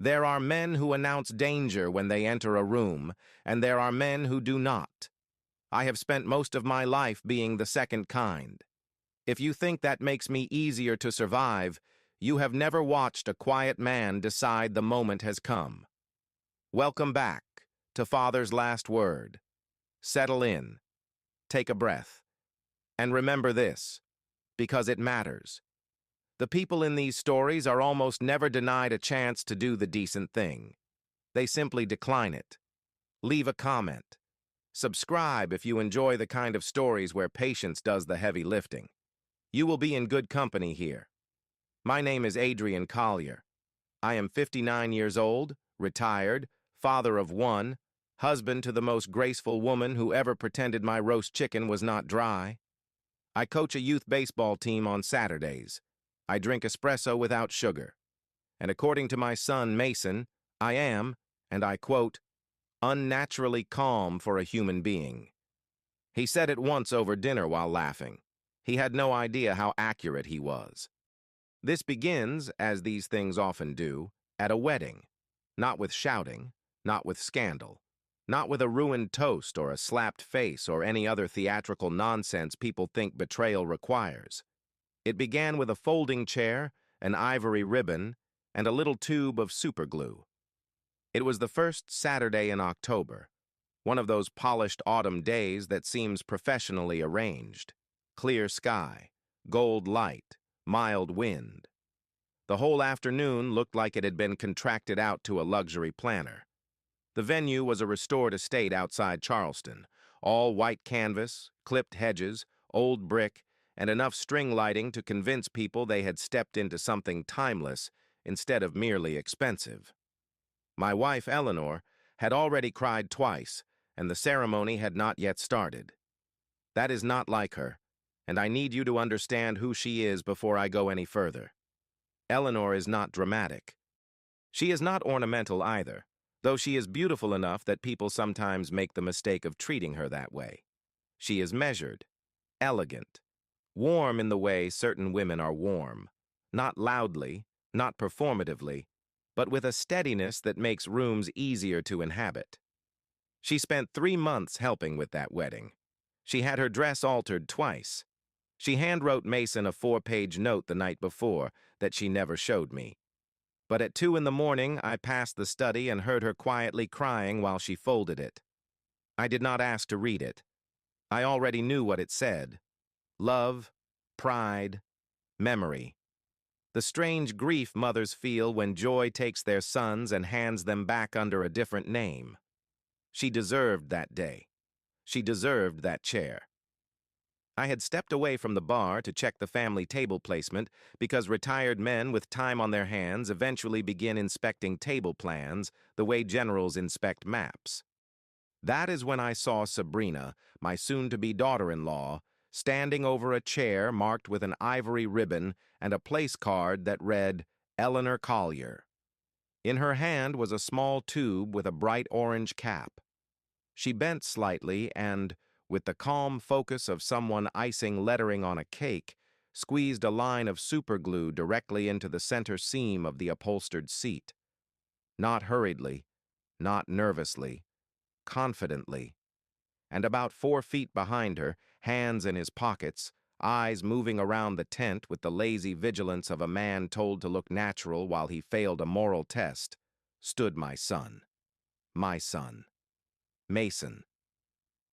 There are men who announce danger when they enter a room, and there are men who do not. I have spent most of my life being the second kind. If you think that makes me easier to survive, you have never watched a quiet man decide the moment has come. Welcome back to Father's Last Word. Settle in, take a breath, and remember this, because it matters. The people in these stories are almost never denied a chance to do the decent thing. They simply decline it. Leave a comment. Subscribe if you enjoy the kind of stories where patience does the heavy lifting. You will be in good company here. My name is Adrian Collier. I am 59 years old, retired, father of one, husband to the most graceful woman who ever pretended my roast chicken was not dry. I coach a youth baseball team on Saturdays. I drink espresso without sugar. And according to my son Mason, I am, and I quote, unnaturally calm for a human being. He said it once over dinner while laughing. He had no idea how accurate he was. This begins, as these things often do, at a wedding. Not with shouting, not with scandal, not with a ruined toast or a slapped face or any other theatrical nonsense people think betrayal requires. It began with a folding chair, an ivory ribbon, and a little tube of superglue. It was the first Saturday in October, one of those polished autumn days that seems professionally arranged. Clear sky, gold light, mild wind. The whole afternoon looked like it had been contracted out to a luxury planner. The venue was a restored estate outside Charleston, all white canvas, clipped hedges, old brick, and enough string lighting to convince people they had stepped into something timeless instead of merely expensive. My wife, Eleanor, had already cried twice, and the ceremony had not yet started. That is not like her, and I need you to understand who she is before I go any further. Eleanor is not dramatic. She is not ornamental either, though she is beautiful enough that people sometimes make the mistake of treating her that way. She is measured, elegant, warm in the way certain women are warm, not loudly, not performatively, but with a steadiness that makes rooms easier to inhabit. She spent 3 months helping with that wedding. She had her dress altered twice. She handwrote Mason a 4-page note the night before that she never showed me. But at 2 in the morning, I passed the study and heard her quietly crying while she folded it. I did not ask to read it. I already knew what it said. Love, pride, memory. The strange grief mothers feel when joy takes their sons and hands them back under a different name. She deserved that day. She deserved that chair. I had stepped away from the bar to check the family table placement because retired men with time on their hands eventually begin inspecting table plans the way generals inspect maps. That is when I saw Sabrina, my soon-to-be daughter-in-law, standing over a chair marked with an ivory ribbon and a place card that read, Eleanor Collier. In her hand was a small tube with a bright orange cap. She bent slightly and, with the calm focus of someone icing lettering on a cake, squeezed a line of superglue directly into the center seam of the upholstered seat. Not hurriedly, not nervously, confidently. And about 4 feet behind her, hands in his pockets, eyes moving around the tent with the lazy vigilance of a man told to look natural while he failed a moral test, stood my son. My son. Mason.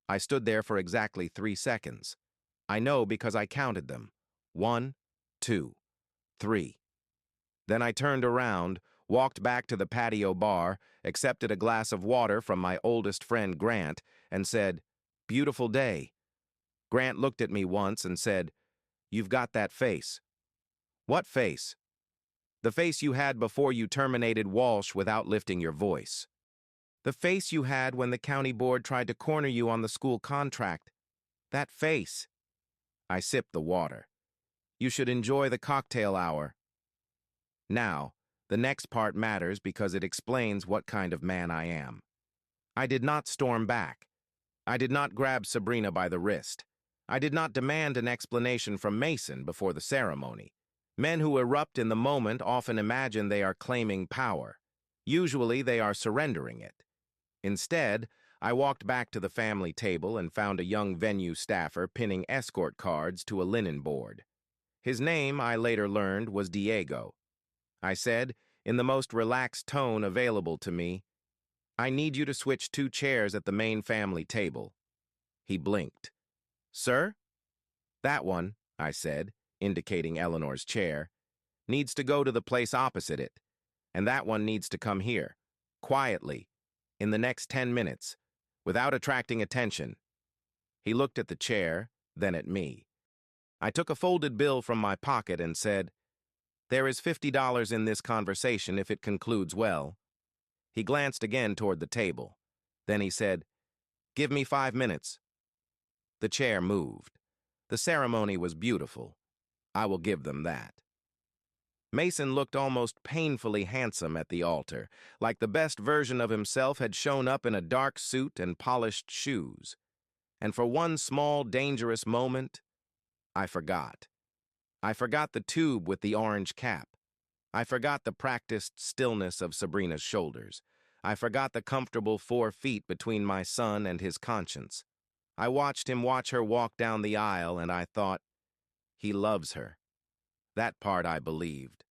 I stood there for exactly 3 seconds. I know because I counted them. 1, 2, 3. Then I turned around, walked back to the patio bar, accepted a glass of water from my oldest friend Grant, and said, "Beautiful day." Grant looked at me once and said, "You've got that face." "What face?" "The face you had before you terminated Walsh without lifting your voice. The face you had when the county board tried to corner you on the school contract. That face." I sipped the water. "You should enjoy the cocktail hour." Now, the next part matters because it explains what kind of man I am. I did not storm back. I did not grab Sabrina by the wrist. I did not demand an explanation from Mason before the ceremony. Men who erupt in the moment often imagine they are claiming power. Usually they are surrendering it. Instead, I walked back to the family table and found a young venue staffer pinning escort cards to a linen board. His name, I later learned, was Diego. I said, in the most relaxed tone available to me, "I need you to switch 2 chairs at the main family table." He blinked. "Sir?" "That one," I said, indicating Eleanor's chair, "needs to go to the place opposite it, and that one needs to come here, quietly, in the next 10 minutes, without attracting attention." He looked at the chair, then at me. I took a folded bill from my pocket and said, "There is $50 in this conversation if it concludes well." He glanced again toward the table. Then he said, "Give me 5 minutes." The chair moved. The ceremony was beautiful. I will give them that. Mason looked almost painfully handsome at the altar, like the best version of himself had shown up in a dark suit and polished shoes. And for one small, dangerous moment, I forgot. I forgot the tube with the orange cap. I forgot the practiced stillness of Sabrina's shoulders. I forgot the comfortable 4 feet between my son and his conscience. I watched him watch her walk down the aisle, and I thought, he loves her. That part I believed.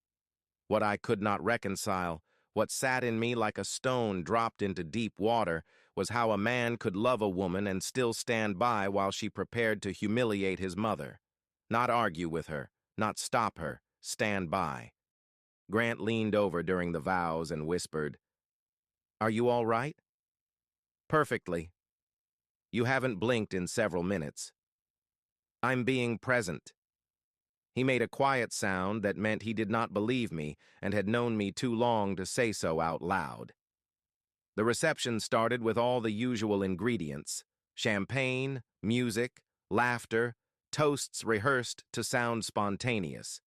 What I could not reconcile, what sat in me like a stone dropped into deep water, was how a man could love a woman and still stand by while she prepared to humiliate his mother. Not argue with her, not stop her, stand by. Grant leaned over during the vows and whispered, "Are you all right?" "Perfectly. You haven't blinked in several minutes." "I'm being present." He made a quiet sound that meant he did not believe me and had known me too long to say so out loud. The reception started with all the usual ingredients: champagne, music, laughter, toasts rehearsed to sound spontaneous.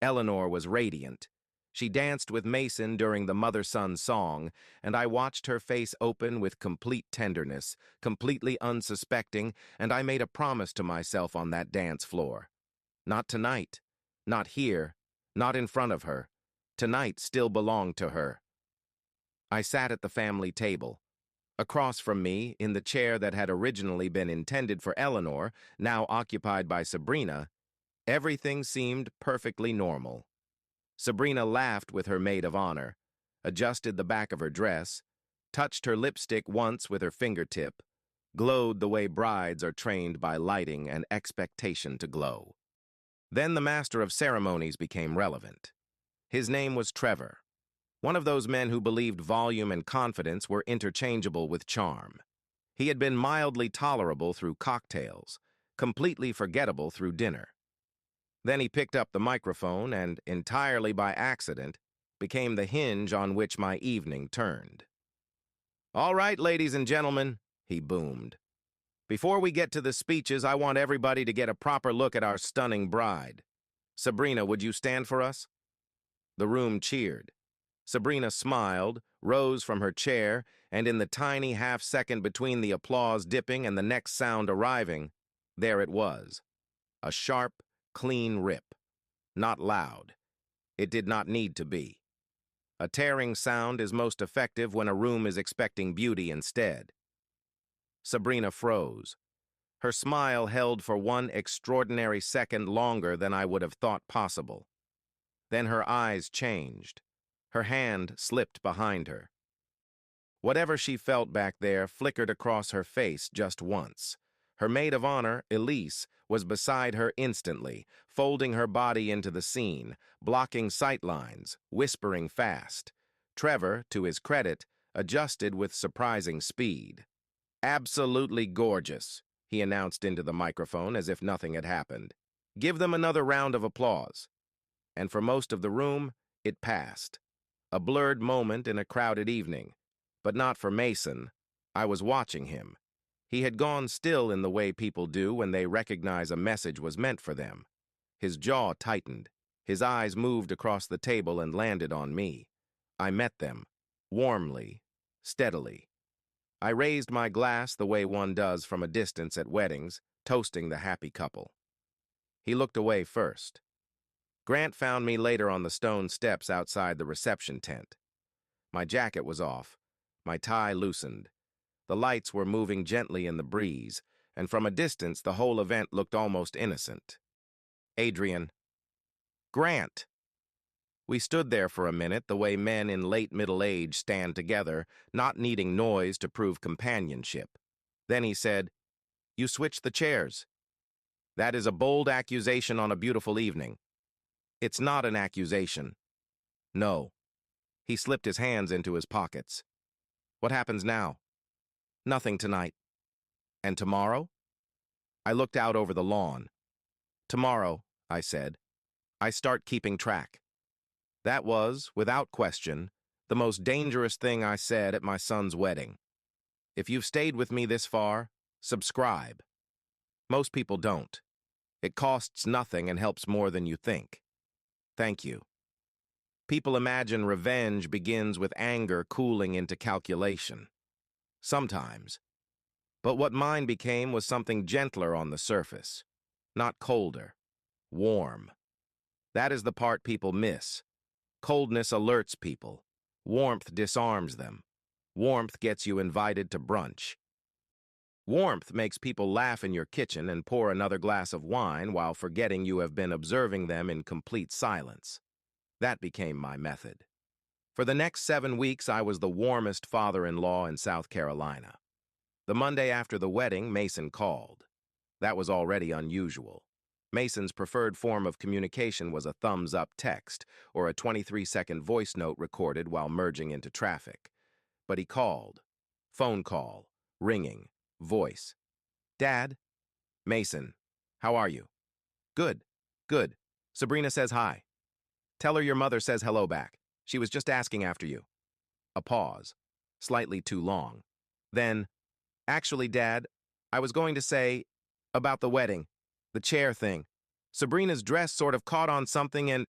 Eleanor was radiant. She danced with Mason during the mother-son song, and I watched her face open with complete tenderness, completely unsuspecting, and I made a promise to myself on that dance floor. Not tonight, not here, not in front of her. Tonight still belonged to her. I sat at the family table. Across from me, in the chair that had originally been intended for Eleanor, now occupied by Sabrina, everything seemed perfectly normal. Sabrina laughed with her maid of honor, adjusted the back of her dress, touched her lipstick once with her fingertip, glowed the way brides are trained by lighting and expectation to glow. Then the master of ceremonies became relevant. His name was Trevor, one of those men who believed volume and confidence were interchangeable with charm. He had been mildly tolerable through cocktails, completely forgettable through dinner. Then he picked up the microphone and, entirely by accident, became the hinge on which my evening turned. "All right, ladies and gentlemen," he boomed. "Before we get to the speeches, I want everybody to get a proper look at our stunning bride. Sabrina, would you stand for us?" The room cheered. Sabrina smiled, rose from her chair, and in the tiny half-second between the applause dipping and the next sound arriving, there it was. A sharp, clean rip. Not loud. It did not need to be. A tearing sound is most effective when a room is expecting beauty instead. Sabrina froze. Her smile held for one extraordinary second longer than I would have thought possible. Then her eyes changed. Her hand slipped behind her. Whatever she felt back there flickered across her face just once. Her maid of honor, Elise, was beside her instantly, folding her body into the scene, blocking sight lines, whispering fast. Trevor, to his credit, adjusted with surprising speed. "Absolutely gorgeous," he announced into the microphone as if nothing had happened. "Give them another round of applause." And for most of the room, it passed. A blurred moment in a crowded evening. But not for Mason. I was watching him. He had gone still in the way people do when they recognize a message was meant for them. His jaw tightened. His eyes moved across the table and landed on me. I met them, warmly, steadily. I raised my glass the way one does from a distance at weddings, toasting the happy couple. He looked away first. Grant found me later on the stone steps outside the reception tent. My jacket was off, my tie loosened. The lights were moving gently in the breeze, and from a distance the whole event looked almost innocent. Adrian. Grant. We stood there for a minute the way men in late middle age stand together, not needing noise to prove companionship. Then he said, "You switched the chairs." "That is a bold accusation on a beautiful evening." "It's not an accusation." "No." He slipped his hands into his pockets. "What happens now?" "Nothing tonight." "And tomorrow?" I looked out over the lawn. "Tomorrow," I said, "I start keeping track." That was, without question, the most dangerous thing I said at my son's wedding. If you've stayed with me this far, subscribe. Most people don't. It costs nothing and helps more than you think. Thank you. People imagine revenge begins with anger cooling into calculation. Sometimes. But what mine became was something gentler on the surface. Not colder. Warm. That is the part people miss. Coldness alerts people. Warmth disarms them. Warmth gets you invited to brunch. Warmth makes people laugh in your kitchen and pour another glass of wine while forgetting you have been observing them in complete silence. That became my method. For the next 7 weeks, I was the warmest father-in-law in South Carolina. The Monday after the wedding, Mason called. That was already unusual. Mason's preferred form of communication was a thumbs-up text or a 23-second voice note recorded while merging into traffic. But he called. Phone call. Ringing. Voice. "Dad?" "Mason. How are you?" "Good. Good. Sabrina says hi. Tell her your mother says hello back. She was just asking after you." A pause. Slightly too long. Then, "Actually, Dad, I was going to say about the wedding. The chair thing. Sabrina's dress sort of caught on something and—"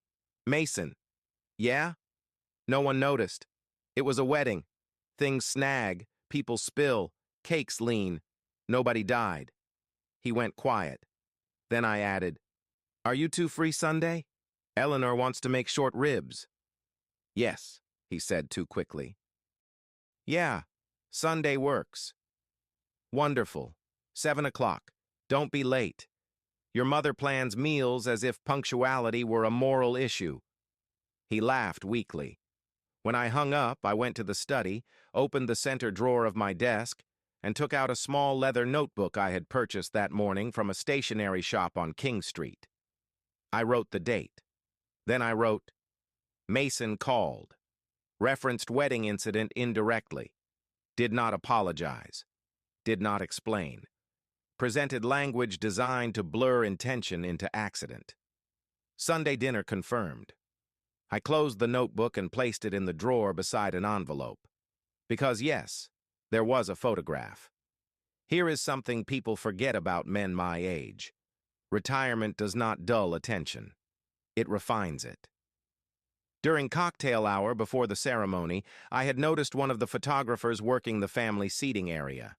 "Mason." "Yeah?" "No one noticed. It was a wedding. Things snag, people spill, cakes lean. Nobody died." He went quiet. Then I added, "Are you two free Sunday? Eleanor wants to make short ribs." "Yes," he said too quickly. "Yeah, Sunday works." "Wonderful. 7 o'clock. Don't be late. Your mother plans meals as if punctuality were a moral issue." He laughed weakly. When I hung up, I went to the study, opened the center drawer of my desk, and took out a small leather notebook I had purchased that morning from a stationery shop on King Street. I wrote the date. Then I wrote, "Mason called. Referenced wedding incident indirectly. Did not apologize. Did not explain. Presented language designed to blur intention into accident. Sunday dinner confirmed." I closed the notebook and placed it in the drawer beside an envelope. Because yes, there was a photograph. Here is something people forget about men my age. Retirement does not dull attention. It refines it. During cocktail hour before the ceremony, I had noticed one of the photographers working the family seating area.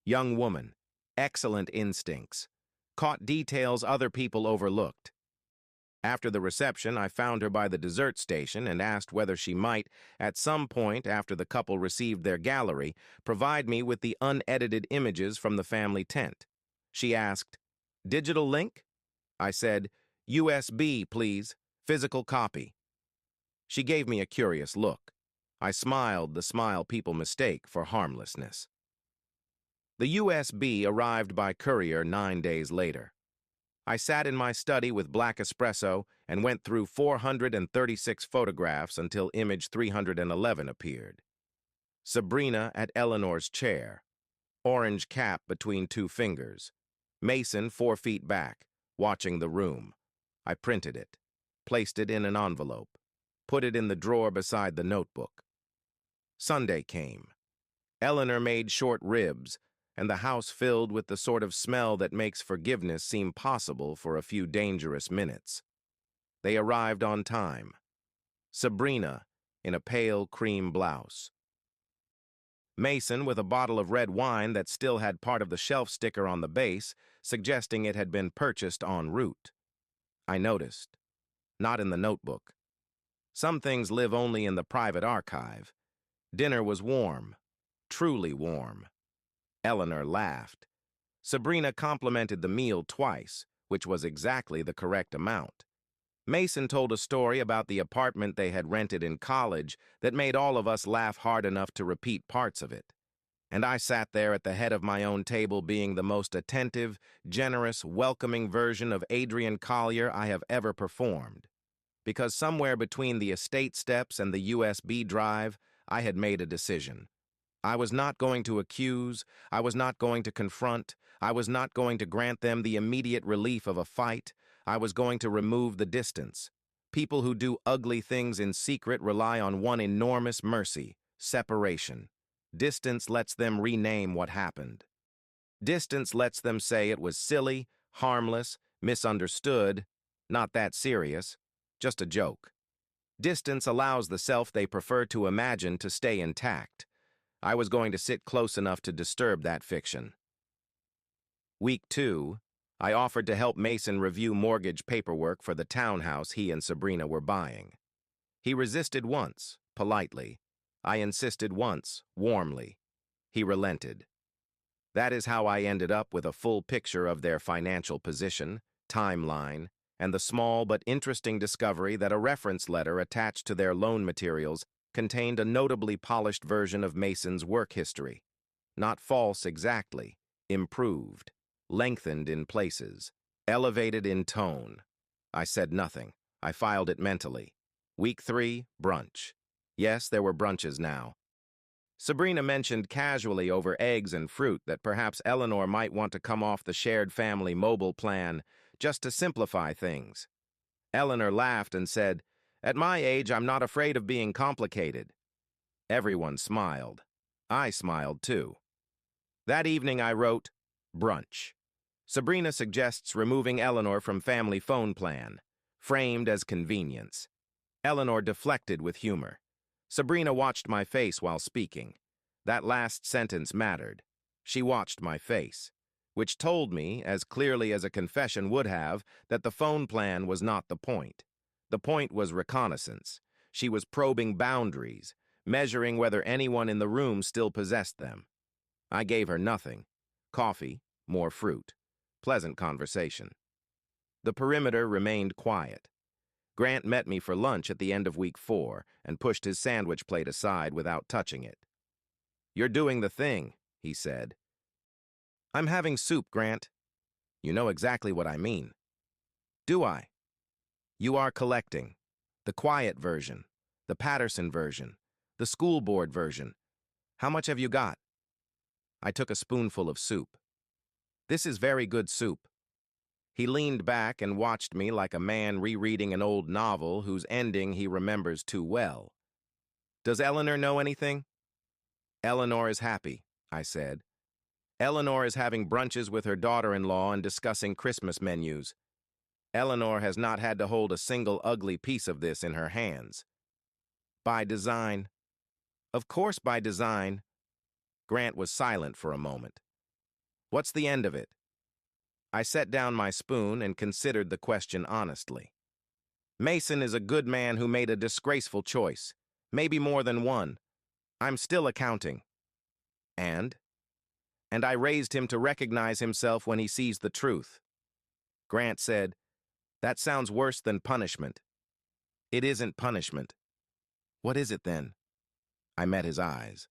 Young woman, excellent instincts, caught details other people overlooked. After the reception, I found her by the dessert station and asked whether she might, at some point after the couple received their gallery, provide me with the unedited images from the family tent. She asked, "Digital link?" I said, "USB, please. Physical copy." She gave me a curious look. I smiled the smile people mistake for harmlessness. The USB arrived by courier 9 days later. I sat in my study with black espresso and went through 436 photographs until image 311 appeared. Sabrina at Eleanor's chair. Orange cap between 2 fingers. Mason 4 feet back, watching the room. I printed it, placed it in an envelope, put it in the drawer beside the notebook. Sunday came. Eleanor made short ribs, and the house filled with the sort of smell that makes forgiveness seem possible for a few dangerous minutes. They arrived on time. Sabrina, in a pale cream blouse. Mason, with a bottle of red wine that still had part of the shelf sticker on the base, suggesting it had been purchased en route. I noticed. Not in the notebook. Some things live only in the private archive. Dinner was warm, truly warm. Eleanor laughed. Sabrina complimented the meal twice, which was exactly the correct amount. Mason told a story about the apartment they had rented in college that made all of us laugh hard enough to repeat parts of it. And I sat there at the head of my own table being the most attentive, generous, welcoming version of Adrian Collier I have ever performed. Because somewhere between the estate steps and the USB drive, I had made a decision. I was not going to accuse, I was not going to confront, I was not going to grant them the immediate relief of a fight, I was going to remove the distance. People who do ugly things in secret rely on one enormous mercy: separation. Distance lets them rename what happened. Distance lets them say it was silly, harmless, misunderstood, not that serious, just a joke. Distance allows the self they prefer to imagine to stay intact. I was going to sit close enough to disturb that fiction. Week 2, I offered to help Mason review mortgage paperwork for the townhouse he and Sabrina were buying. He resisted once, politely. I insisted once, warmly. He relented. That is how I ended up with a full picture of their financial position, timeline, and the small but interesting discovery that a reference letter attached to their loan materials contained a notably polished version of Mason's work history. Not false exactly, improved, lengthened in places, elevated in tone. I said nothing. I filed it mentally. Week 3, brunch. Yes, there were brunches now. Sabrina mentioned casually over eggs and fruit that perhaps Eleanor might want to come off the shared family mobile plan just to simplify things. Eleanor laughed and said, "At my age, I'm not afraid of being complicated." Everyone smiled. I smiled too. That evening I wrote, brunch. Sabrina suggests removing Eleanor from family phone plan, framed as convenience. Eleanor deflected with humor. Sabrina watched my face while speaking. That last sentence mattered. She watched my face, which told me, as clearly as a confession would have, that the phone plan was not the point. The point was reconnaissance. She was probing boundaries, measuring whether anyone in the room still possessed them. I gave her nothing. Coffee, more fruit. Pleasant conversation. The perimeter remained quiet. Grant met me for lunch at the end of week 4 and pushed his sandwich plate aside without touching it. "You're doing the thing," he said. "I'm having soup, Grant." "You know exactly what I mean." "Do I?" "You are collecting. The quiet version, the Patterson version, the school board version. How much have you got?" I took a spoonful of soup. "This is very good soup." He leaned back and watched me like a man rereading an old novel whose ending he remembers too well. "Does Eleanor know anything?" "Eleanor is happy," I said. "Eleanor is having brunches with her daughter-in-law and discussing Christmas menus. Eleanor has not had to hold a single ugly piece of this in her hands." "By design." "Of course by design." Grant was silent for a moment. "What's the end of it?" I set down my spoon and considered the question honestly. "Mason is a good man who made a disgraceful choice. Maybe more than one. I'm still accounting." "And?" "And I raised him to recognize himself when he sees the truth." Grant said, "That sounds worse than punishment." "It isn't punishment." "What is it then?" I met his eyes.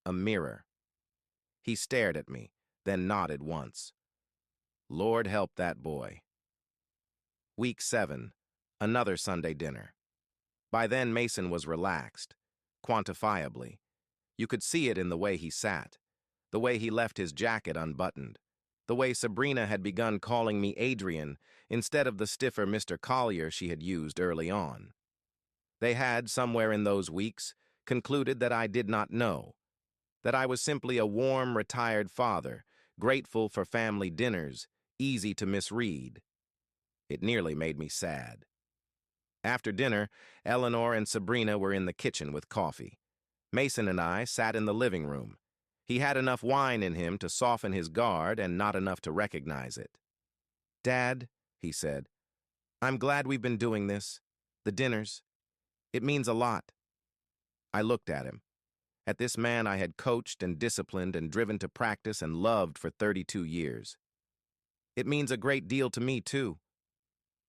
"A mirror." He stared at me, then nodded once. Lord help that boy. Week 7, another Sunday dinner. By then, Mason was relaxed, quantifiably. You could see it in the way he sat, the way he left his jacket unbuttoned, the way Sabrina had begun calling me Adrian instead of the stiffer Mr. Collier she had used early on. They had, somewhere in those weeks, concluded that I did not know, that I was simply a warm, retired father, grateful for family dinners, easy to misread. It nearly made me sad. After dinner, Eleanor and Sabrina were in the kitchen with coffee. Mason and I sat in the living room. He had enough wine in him to soften his guard and not enough to recognize it. "Dad," he said, "I'm glad we've been doing this. The dinners. It means a lot." I looked at him, at this man I had coached and disciplined and driven to practice and loved for 32 years. It means a great deal to me, too.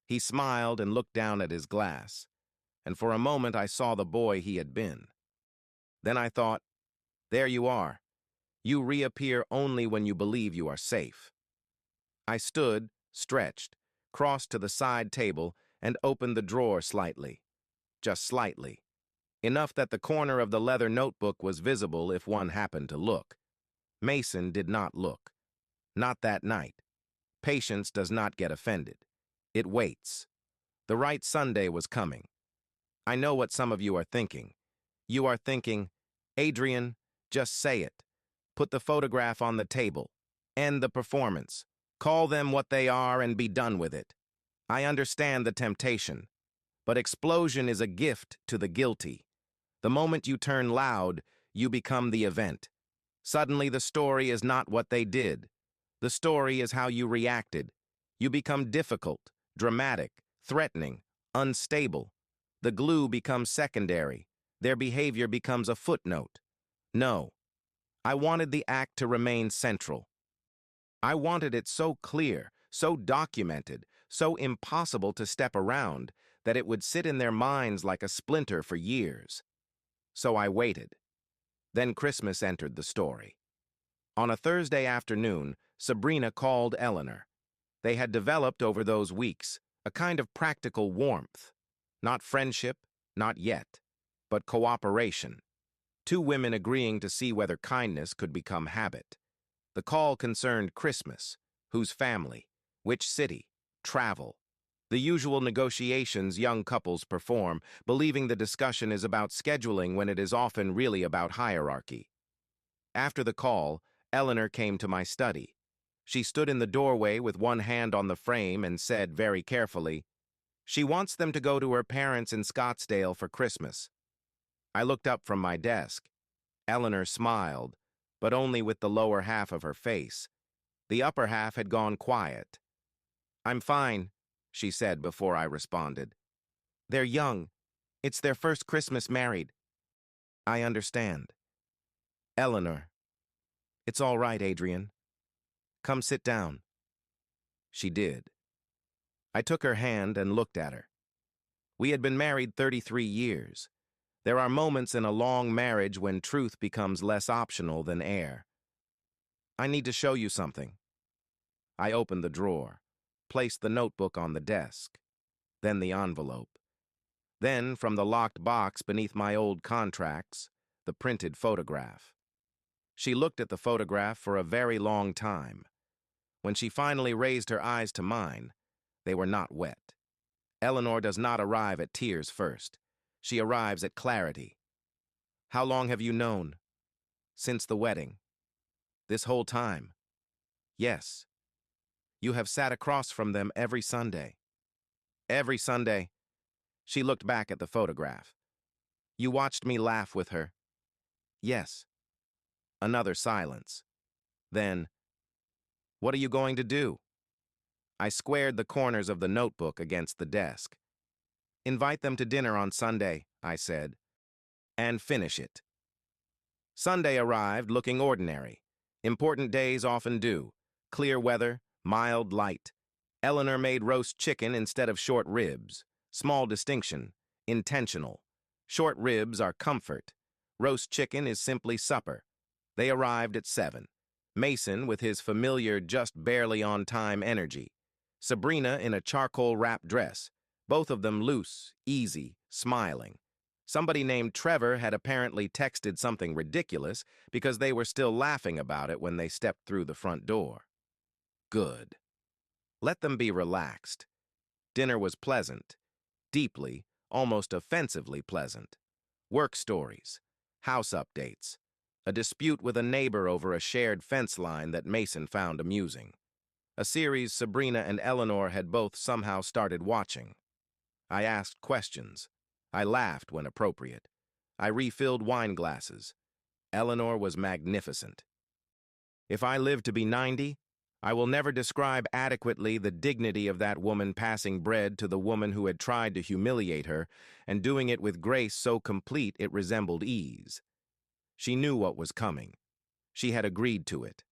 He smiled and looked down at his glass, and for a moment I saw the boy he had been. Then I thought, there you are. You reappear only when you believe you are safe. I stood, stretched, crossed to the side table, and opened the drawer slightly. Just slightly. Enough that the corner of the leather notebook was visible if one happened to look. Mason did not look. Not that night. Patience does not get offended. It waits. The right Sunday was coming. I know what some of you are thinking. You are thinking, Adrian, just say it. Put the photograph on the table. End the performance. Call them what they are and be done with it. I understand the temptation. But explosion is a gift to the guilty. The moment you turn loud, you become the event. Suddenly the story is not what they did. The story is how you reacted. You become difficult, dramatic, threatening, unstable. The glue becomes secondary. Their behavior becomes a footnote. No. I wanted the act to remain central. I wanted it so clear, so documented, so impossible to step around, that it would sit in their minds like a splinter for years. So I waited. Then Christmas entered the story. On a Thursday afternoon, Sabrina called Eleanor. They had developed over those weeks a kind of practical warmth. Not friendship, not yet, but cooperation. Two women agreeing to see whether kindness could become habit. The call concerned Christmas, whose family, which city, travel. The usual negotiations young couples perform, believing the discussion is about scheduling when it is often really about hierarchy. After the call, Eleanor came to my study. She stood in the doorway with one hand on the frame and said very carefully, "She wants them to go to her parents in Scottsdale for Christmas." I looked up from my desk. Eleanor smiled, but only with the lower half of her face. The upper half had gone quiet. "I'm fine," she said before I responded. "They're young. It's their first Christmas married." "I understand." "Eleanor." "It's all right, Adrian. Come sit down." She did. I took her hand and looked at her. We had been married 33 years. There are moments in a long marriage when truth becomes less optional than air. "I need to show you something." I opened the drawer, placed the notebook on the desk, then the envelope. Then, from the locked box beneath my old contracts, the printed photograph. She looked at the photograph for a very long time. When she finally raised her eyes to mine, they were not wet. Eleanor does not arrive at tears first. She arrives at clarity. "How long have you known?" "Since the wedding." "This whole time?" "Yes." "You have sat across from them every Sunday." "Every Sunday." She looked back at the photograph. "You watched me laugh with her." "Yes." Another silence. Then, "What are you going to do?" I squared the corners of the notebook against the desk. "Invite them to dinner on Sunday," I said, "and finish it." Sunday arrived looking ordinary. Important days often do. Clear weather, mild light. Eleanor made roast chicken instead of short ribs. Small distinction. Intentional. Short ribs are comfort. Roast chicken is simply supper. They arrived at 7. Mason with his familiar just barely on time energy. Sabrina in a charcoal wrap dress. Both of them loose, easy, smiling. Somebody named Trevor had apparently texted something ridiculous because they were still laughing about it when they stepped through the front door. Good. Let them be relaxed. Dinner was pleasant. Deeply, almost offensively pleasant. Work stories. House updates. A dispute with a neighbor over a shared fence line that Mason found amusing. A series Sabrina and Eleanor had both somehow started watching. I asked questions. I laughed when appropriate. I refilled wine glasses. Eleanor was magnificent. If I lived to be 90, I will never describe adequately the dignity of that woman passing bread to the woman who had tried to humiliate her, and doing it with grace so complete it resembled ease. She knew what was coming. She had agreed to it.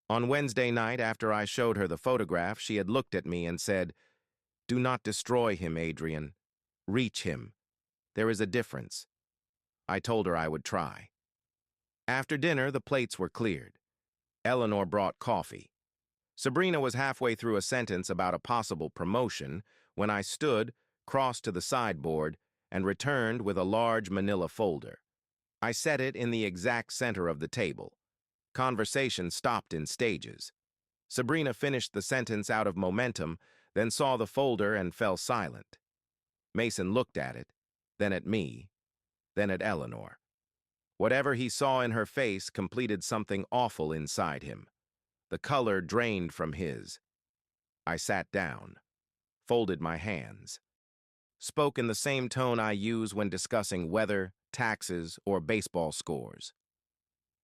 On Wednesday night, after I showed her the photograph, she had looked at me and said, "Do not destroy him, Adrian. Reach him. There is a difference." I told her I would try. After dinner, the plates were cleared. Eleanor brought coffee. Sabrina was halfway through a sentence about a possible promotion when I stood, crossed to the sideboard, and returned with a large manila folder. I set it in the exact center of the table. Conversation stopped in stages. Sabrina finished the sentence out of momentum, then saw the folder and fell silent. Mason looked at it, then at me, then at Eleanor. Whatever he saw in her face completed something awful inside him. The color drained from his. I sat down, folded my hands, spoke in the same tone I use when discussing weather, taxes, or baseball scores.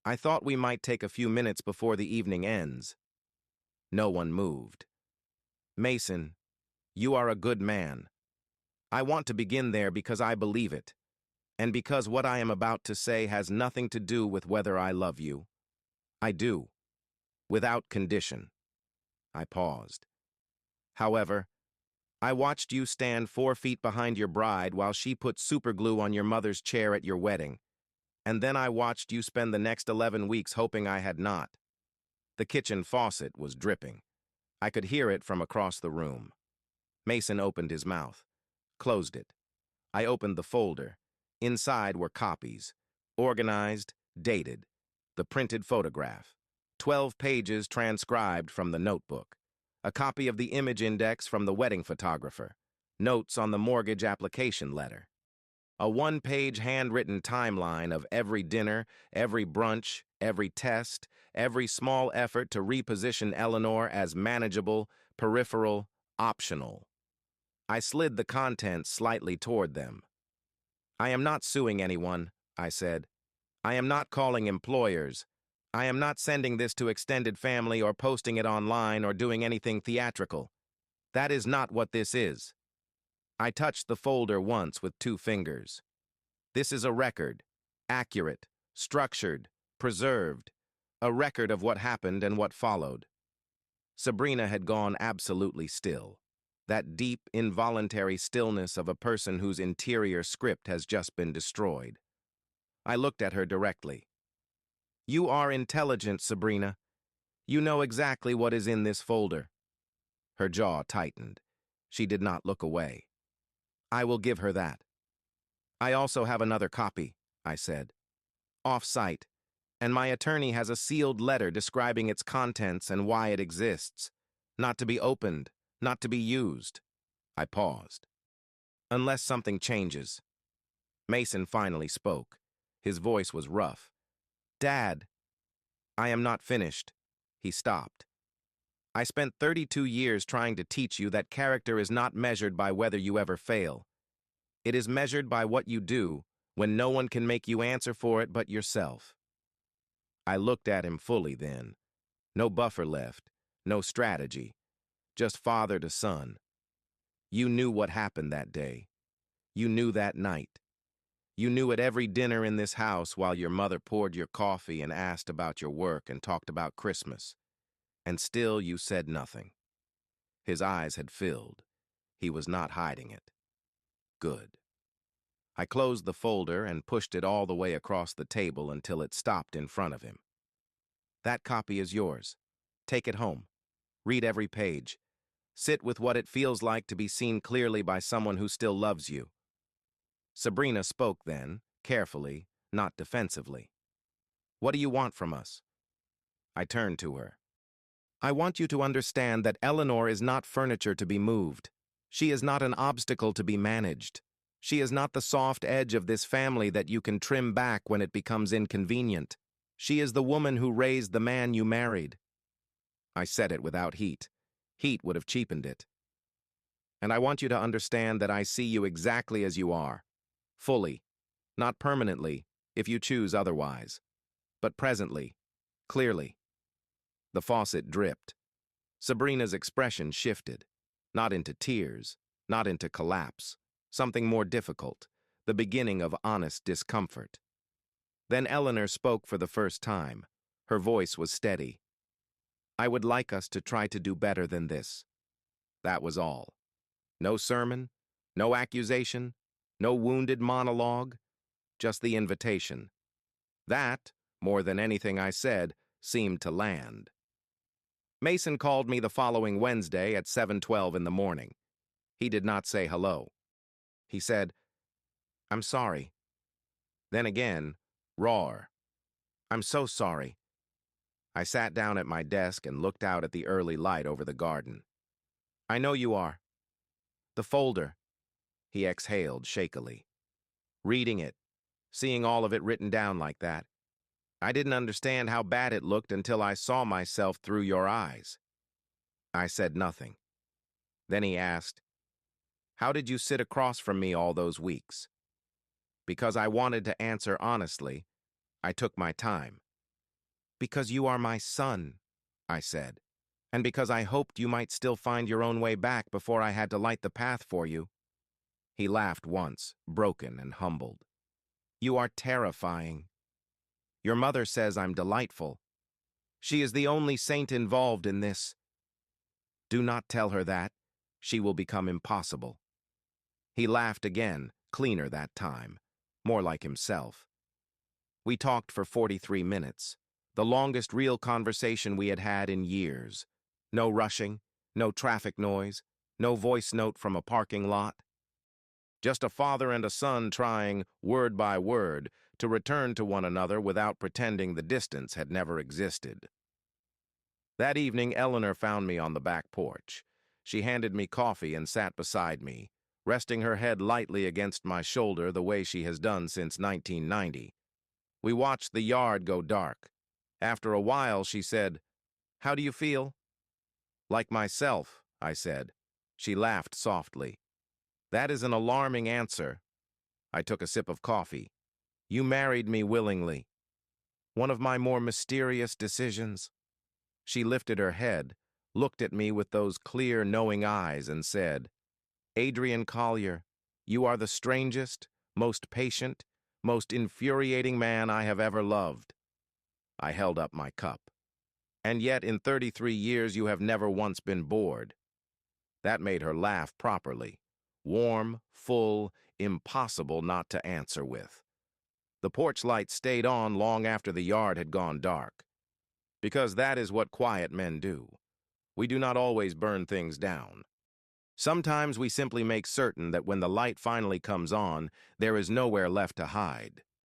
I thought we might take a few minutes before the evening ends. No one moved. Mason, you are a good man. I want to begin there because I believe it, and because what I am about to say has nothing to do with whether I love you. I do, without condition. I paused. However, I watched you stand 4 feet behind your bride while she put superglue on your mother's chair at your wedding, and then I watched you spend the next 11 weeks hoping I had not. The kitchen faucet was dripping. I could hear it from across the room. Mason opened his mouth, closed it. I opened the folder. Inside were copies, organized, dated, the printed photograph, 12 pages transcribed from the notebook, a copy of the image index from the wedding photographer, notes on the mortgage application letter, a 1-page handwritten timeline of every dinner, every brunch, every test, every small effort to reposition Eleanor as manageable, peripheral, optional. I slid the contents slightly toward them. I am not suing anyone, I said. I am not calling employers. I am not sending this to extended family or posting it online or doing anything theatrical. That is not what this is. I touched the folder once with 2 fingers. This is a record, accurate, structured, preserved, a record of what happened and what followed. Sabrina had gone absolutely still. That deep, involuntary stillness of a person whose interior script has just been destroyed. I looked at her directly. You are intelligent, Sabrina. You know exactly what is in this folder. Her jaw tightened. She did not look away. I will give her that. I also have another copy, I said. Off-site, and my attorney has a sealed letter describing its contents and why it exists. Not to be opened. Not to be used. I paused. Unless something changes. Mason finally spoke. His voice was rough. Dad, I am not finished. He stopped. I spent 32 years trying to teach you that character is not measured by whether you ever fail. It is measured by what you do when no one can make you answer for it but yourself. I looked at him fully then. No buffer left, no strategy. Just father to son. You knew what happened that day. You knew that night. You knew at every dinner in this house while your mother poured your coffee and asked about your work and talked about Christmas. And still you said nothing. His eyes had filled. He was not hiding it. Good. I closed the folder and pushed it all the way across the table until it stopped in front of him. That copy is yours. Take it home. Read every page. Sit with what it feels like to be seen clearly by someone who still loves you. Sabrina spoke then, carefully, not defensively. What do you want from us? I turned to her. I want you to understand that Eleanor is not furniture to be moved. She is not an obstacle to be managed. She is not the soft edge of this family that you can trim back when it becomes inconvenient. She is the woman who raised the man you married. I said it without heat. Heat would have cheapened it. And I want you to understand that I see you exactly as you are. Fully. Not permanently, if you choose otherwise. But presently. Clearly. The faucet dripped. Sabrina's expression shifted, not into tears, not into collapse, something more difficult, the beginning of honest discomfort. Then Eleanor spoke for the first time. Her voice was steady. I would like us to try to do better than this. That was all. No sermon, no accusation, no wounded monologue, just the invitation. That, more than anything I said, seemed to land. Mason called me the following Wednesday at 7:12 in the morning. He did not say hello. He said, I'm sorry. Then again, roar. I'm so sorry. I sat down at my desk and looked out at the early light over the garden. I know you are. The folder. He exhaled shakily. Reading it, seeing all of it written down like that. I didn't understand how bad it looked until I saw myself through your eyes. I said nothing. Then he asked, how did you sit across from me all those weeks? Because I wanted to answer honestly, I took my time. Because you are my son, I said, and because I hoped you might still find your own way back before I had to light the path for you. He laughed once, broken and humbled. You are terrifying. Your mother says I'm delightful. She is the only saint involved in this. Do not tell her that. She will become impossible. He laughed again, cleaner that time, more like himself. We talked for 43 minutes, the longest real conversation we had had in years. No rushing, no traffic noise, no voice note from a parking lot. Just a father and a son trying, word by word, to return to one another without pretending the distance had never existed. That evening, Eleanor found me on the back porch. She handed me coffee and sat beside me, resting her head lightly against my shoulder the way she has done since 1990. We watched the yard go dark. After a while, she said, How do you feel? Like myself, I said. She laughed softly. That is an alarming answer. I took a sip of coffee. You married me willingly. One of my more mysterious decisions. She lifted her head, looked at me with those clear, knowing eyes, and said, Adrian Collier, you are the strangest, most patient, most infuriating man I have ever loved. I held up my cup. And yet in 33 years you have never once been bored. That made her laugh properly. Warm, full, impossible not to answer with. The porch light stayed on long after the yard had gone dark. Because that is what quiet men do. We do not always burn things down. Sometimes we simply make certain that when the light finally comes on, there is nowhere left to hide.